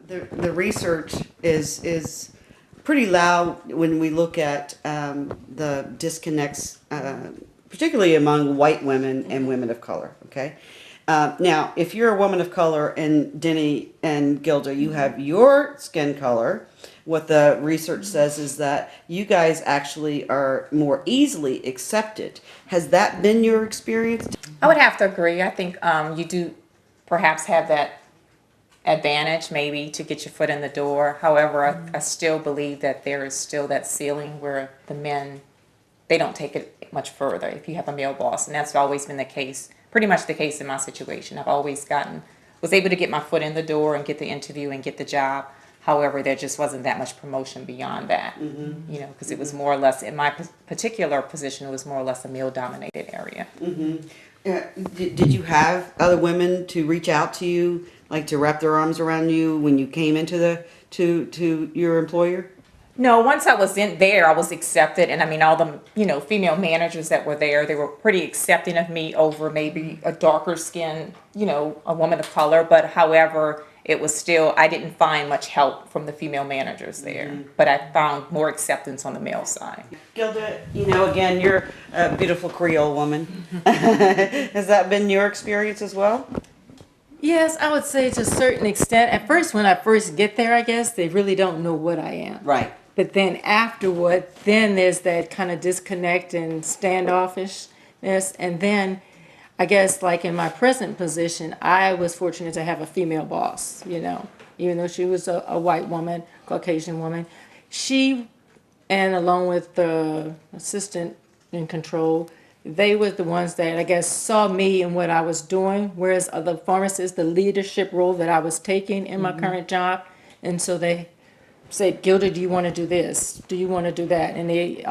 The research is pretty loud when we look at the disconnects, particularly among white women and women of color. Okay, now if you're a woman of color, and Denny and Gilda, you have your skin color. What the research says is that you guys actually are more easily accepted. Has that been your experience? I would have to agree. I think you do perhaps have that advantage maybe to get your foot in the door. However, I still believe that there is still that ceiling where the men, they don't take it much further if you have a male boss. And that's always been the case, pretty much the case in my situation. I've always was able to get my foot in the door and get the interview and get the job. However, there just wasn't that much promotion beyond that, because it was more or less, in my particular position, it was more or less a male-dominated area. Did you have other women to reach out to you, like to wrap their arms around you when you came into to your employer? No, once I was in there, I was accepted, and I mean, all the female managers that were there, they were pretty accepting of me over maybe a darker skin, a woman of color. But however, it was still, I didn't find much help from the female managers there, but I found more acceptance on the male side. Gilda, again, you're a beautiful Creole woman. Has that been your experience as well? Yes, I would say to a certain extent. At first, when I first get there, I guess, they really don't know what I am. Right. But then afterward, then there's that kind of disconnect and standoffishness. And then I guess like in my present position, I was fortunate to have a female boss, even though she was a white woman, Caucasian woman. She, and along with the assistant in control, they were the ones that I guess saw me and what I was doing, whereas other pharmacists, the leadership role that I was taking in my current job. And so they said, Gilda, do you want to do this? Do you want to do that? And they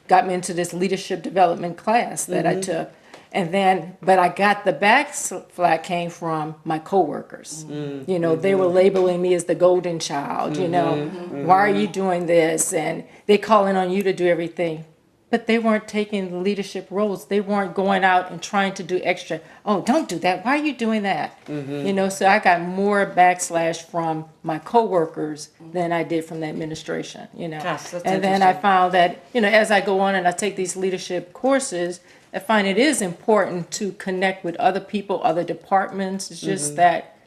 got me into this leadership development class that I took. And then, but I got the backflack came from my coworkers. They were labeling me as the golden child, why are you doing this? And they calling on you to do everything. But they weren't taking the leadership roles. They weren't going out and trying to do extra. Oh, don't do that. Why are you doing that? So I got more backslash from my coworkers than I did from the administration, Gosh, that's and then I interesting. found that, as I go on and I take these leadership courses, I find it is important to connect with other people, other departments. It's just that,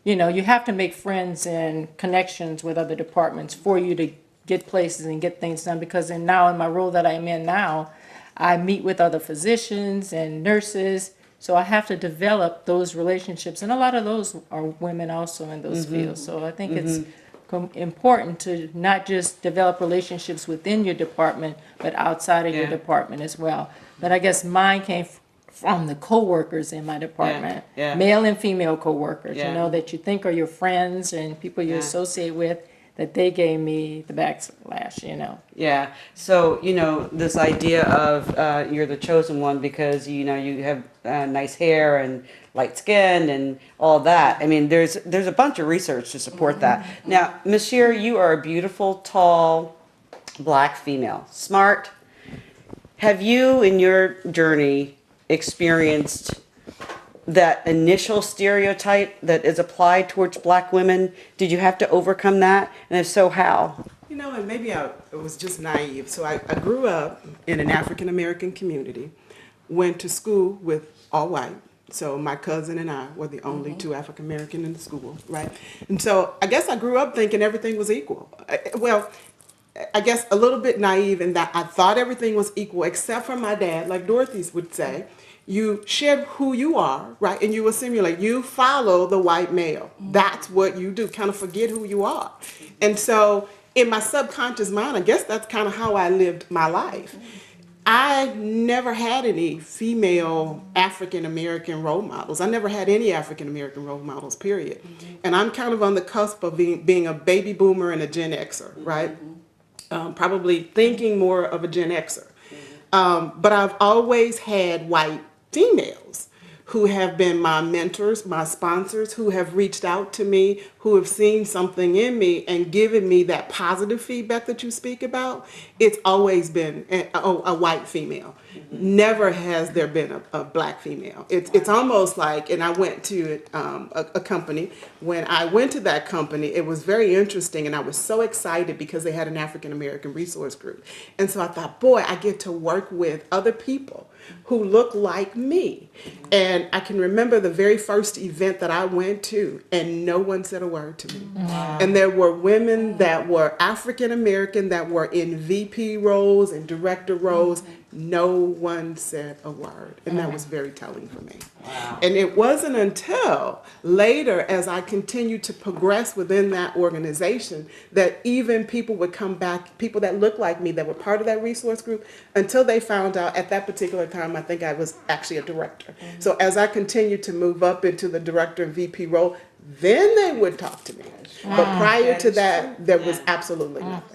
you have to make friends and connections with other departments for you to get places and get things done. Because now in my role that I'm in now, I meet with other physicians and nurses. So I have to develop those relationships. And a lot of those are women also in those fields. So I think it's important to not just develop relationships within your department, but outside of your department as well. But I guess mine came from the coworkers in my department, male and female coworkers, that you think are your friends and people you associate with, that they gave me the backslash, Yeah. So, this idea of you're the chosen one because, you have nice hair and light skin and all that. I mean, there's a bunch of research to support that. Now, Ms. Shear, you are a beautiful, tall, black female. Smart. Have you, in your journey, experienced that initial stereotype that is applied towards black women? Did you have to overcome that? And if so, how? And maybe I was just naive. So I grew up in an African American community, went to school with all white. So my cousin and I were the only two African American in the school, right? And so I guess I grew up thinking everything was equal. Well, I guess a little bit naive in that I thought everything was equal, except for my dad, like Dorothy would say. You shed who you are, right? And you assimilate. You follow the white male. That's what you do, kind of forget who you are. And so in my subconscious mind, I guess that's kind of how I lived my life. I never had any female African-American role models. I never had any African-American role models, period. And I'm kind of on the cusp of being a baby boomer and a Gen Xer, right? Probably thinking more of a Gen Xer. But I've always had white females. who have been my mentors, my sponsors, who have reached out to me, who have seen something in me and given me that positive feedback that you speak about, it's always been a white female. Never has there been a black female. It's almost like, and I went to a company. When I went to that company, it was very interesting, and I was so excited because they had an African American resource group. And so I thought, boy, I get to work with other people who look like me. And I can remember the very first event that I went to, and no one said a word to me. Wow. And there were women that were African American that were in VP roles and director roles. No one said a word. And that was very telling for me. Wow. And it wasn't until later, as I continued to progress within that organization, that even people would come back, people that looked like me that were part of that resource group, until they found out at that particular time, I think I was actually a director. So as I continued to move up into the director and VP role, then they would talk to me. But prior to that, there was absolutely nothing.